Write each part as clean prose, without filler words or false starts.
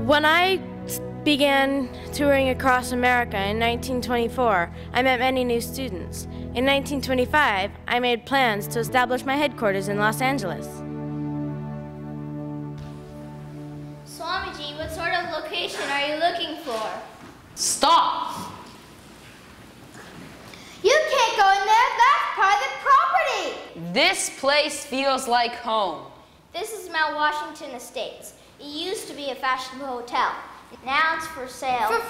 When I began touring across America in 1924, I met many new students. In 1925, I made plans to establish my headquarters in Los Angeles. Swamiji, what sort of location are you looking for? Stop! You can't go in there, that's private property! This place feels like home. This is Mount Washington Estates. It used to be a fashionable hotel. Now it's for sale. For $45,000,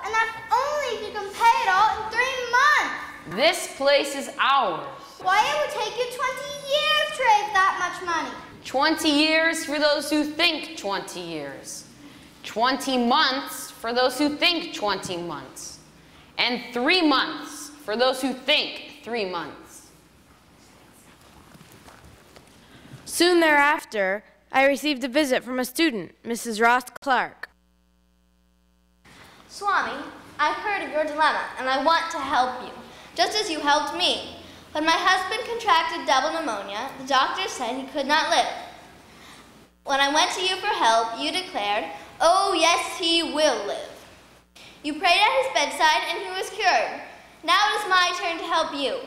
and that's only if you can pay it all in 3 months. This place is ours. Why, it would take you 20 years to raise that much money. 20 years for those who think 20 years. 20 months for those who think 20 months. And 3 months for those who think 3 months. Soon thereafter, I received a visit from a student, Mrs. Ross Clark. Swami, I've heard of your dilemma, and I want to help you, just as you helped me. When my husband contracted double pneumonia, the doctor said he could not live. When I went to you for help, you declared, "Oh, yes, he will live." You prayed at his bedside, and he was cured. Now it is my turn to help you.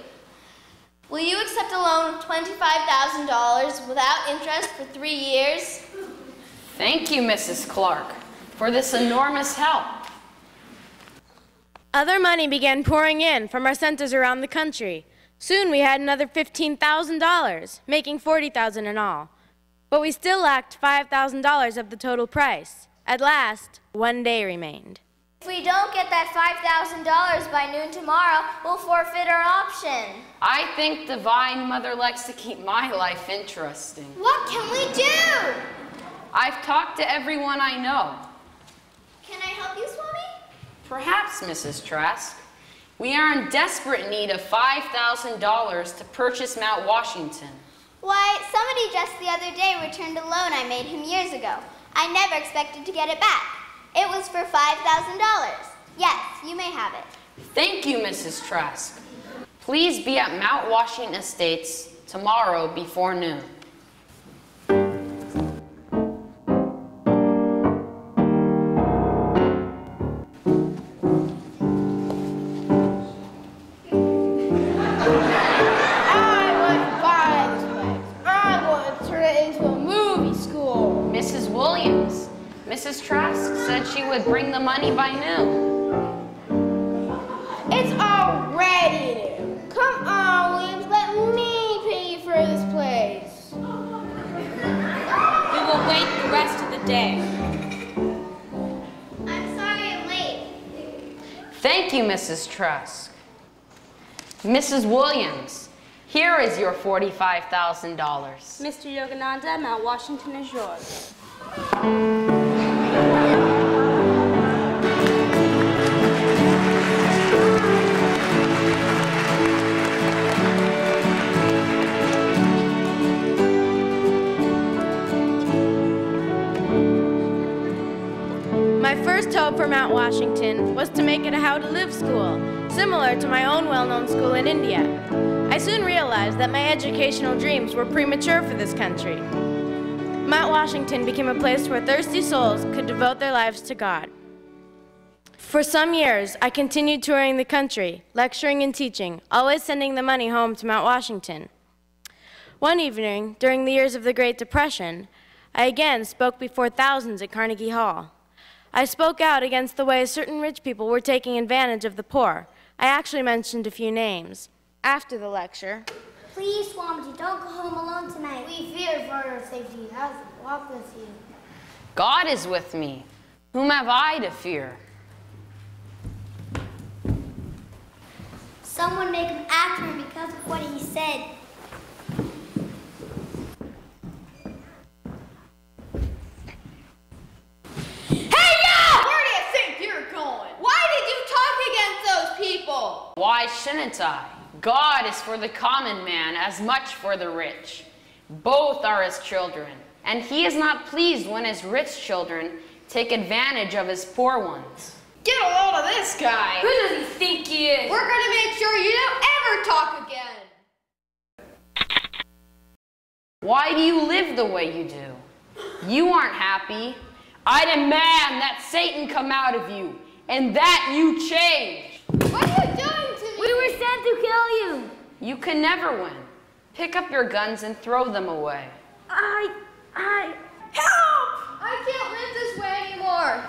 Will you accept a loan of $25,000 without interest for 3 years? Thank you, Mrs. Clark, for this enormous help. Other money began pouring in from our centers around the country. Soon we had another $15,000, making $40,000 in all. But we still lacked $5,000 of the total price. At last, 1 day remained. If we don't get that $5,000 by noon tomorrow, we'll forfeit our option. I think Divine Mother likes to keep my life interesting. What can we do? I've talked to everyone I know. Can I help you, Swami? Perhaps, Mrs. Trask. We are in desperate need of $5,000 to purchase Mount Washington. Why, somebody just the other day returned a loan I made him years ago. I never expected to get it back. It was for $5,000. Yes, you may have it. Thank you, Mrs. Trask. Please be at Mount Washington Estates tomorrow before noon. Mrs. Trask said she would bring the money by noon. It's already noon. Come on, Williams, let me pay you for this place. We will wait the rest of the day. I'm sorry I'm late. Thank you, Mrs. Trask. Mrs. Williams, here is your $45,000. Mr. Yogananda, Mount Washington is yours. My first hope for Mount Washington was to make it a how-to-live school, similar to my own well-known school in India. I soon realized that my educational dreams were premature for this country. Mount Washington became a place where thirsty souls could devote their lives to God. For some years, I continued touring the country, lecturing and teaching, always sending the money home to Mount Washington. One evening, during the years of the Great Depression, I again spoke before thousands at Carnegie Hall. I spoke out against the way certain rich people were taking advantage of the poor. I actually mentioned a few names. After the lecture, Please, Swamiji, don't go home alone tonight. We fear for your safety. Has walked with you. God is with me. Whom have I to fear? Someone make him after him because of what he said. Why shouldn't I? God is for the common man as much for the rich. Both are his children, and he is not pleased when his rich children take advantage of his poor ones. Get a load of this guy. Who does he think he is? We're going to make sure you don't ever talk again. Why do you live the way you do? You aren't happy. I demand that Satan come out of you, and that you change. What are you doing to me? We were sent to kill you. You can never win. Pick up your guns and throw them away. Help! I can't live this way anymore.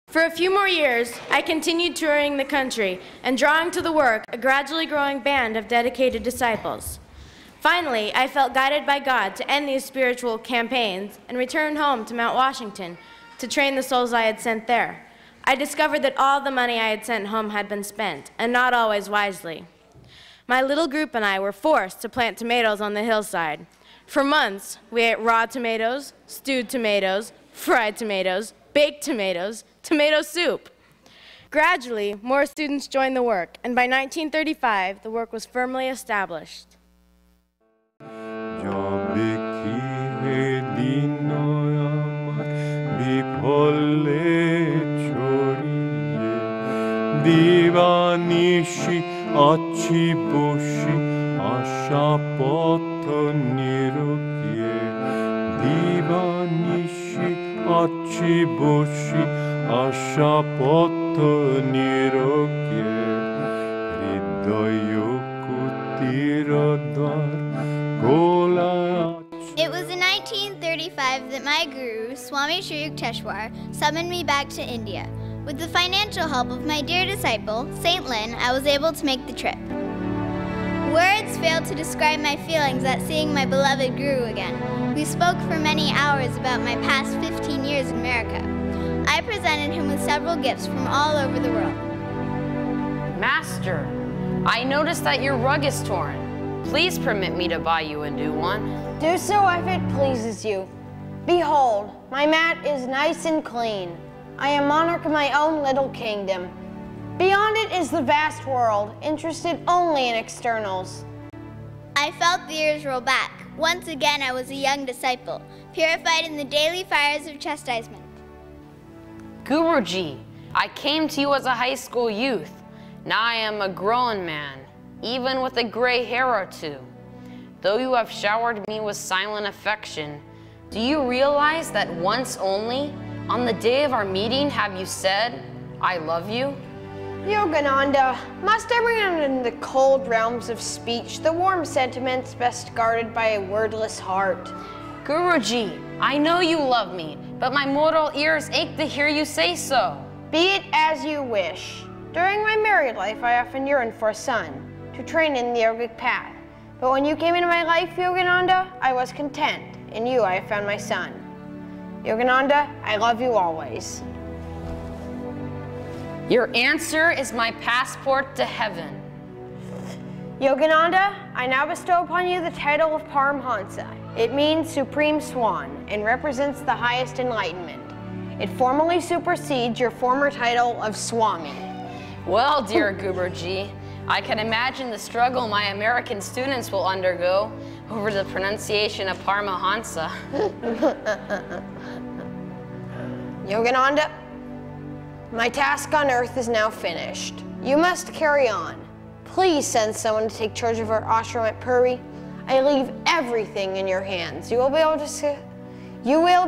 For a few more years, I continued touring the country and drawing to the work a gradually growing band of dedicated disciples. Finally, I felt guided by God to end these spiritual campaigns and return home to Mount Washington to train the souls I had sent there. I discovered that all the money I had sent home had been spent, and not always wisely. My little group and I were forced to plant tomatoes on the hillside. For months, we ate raw tomatoes, stewed tomatoes, fried tomatoes, baked tomatoes, tomato soup. Gradually, more students joined the work, and by 1935, the work was firmly established. It was in 1935 that my guru, Swami Sri Yukteswar, summoned me back to India. With the financial help of my dear disciple, Saint Lin, I was able to make the trip. Words fail to describe my feelings at seeing my beloved guru again. We spoke for many hours about my past 15 years in America. I presented him with several gifts from all over the world. Master, I noticed that your rug is torn. Please permit me to buy you a new one. Do so if it pleases you. Behold, my mat is nice and clean. I am monarch of my own little kingdom. Beyond it is the vast world, interested only in externals. I felt the years roll back. Once again, I was a young disciple, purified in the daily fires of chastisement. Guruji, I came to you as a high school youth. Now I am a grown man, even with a gray hair or two. Though you have showered me with silent affection, do you realize that once only, on the day of our meeting, have you said, I love you? Yogananda, must I bring in the cold realms of speech the warm sentiments best guarded by a wordless heart? Guruji, I know you love me, but my mortal ears ache to hear you say so. Be it as you wish. During my married life, I often yearned for a son, to train in the yogic path. But when you came into my life, Yogananda, I was content. In you, I have found my son. Yogananda, I love you always. Your answer is my passport to heaven. Yogananda, I now bestow upon you the title of Paramhansa. It means Supreme Swan and represents the highest enlightenment. It formally supersedes your former title of Swami. Well, dear Guruji, I can imagine the struggle my American students will undergo over the pronunciation of Paramahansa. Yogananda, my task on earth is now finished. You must carry on. Please send someone to take charge of our ashram at Puri. I leave everything in your hands. You will be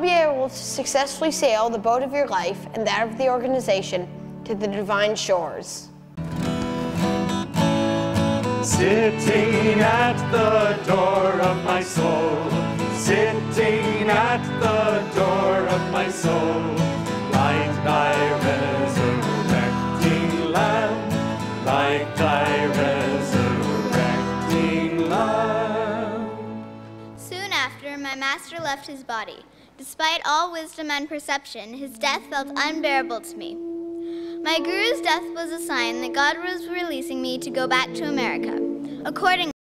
able to successfully sail the boat of your life and that of the organization to the divine shores. Sitting at the door of my soul, sitting at the door of my soul, like thy resurrecting Lamb, like thy resurrecting Lamb. Soon after, my master left his body. Despite all wisdom and perception, his death felt unbearable to me. My guru's death was a sign that God was releasing me to go back to America. Accordingly,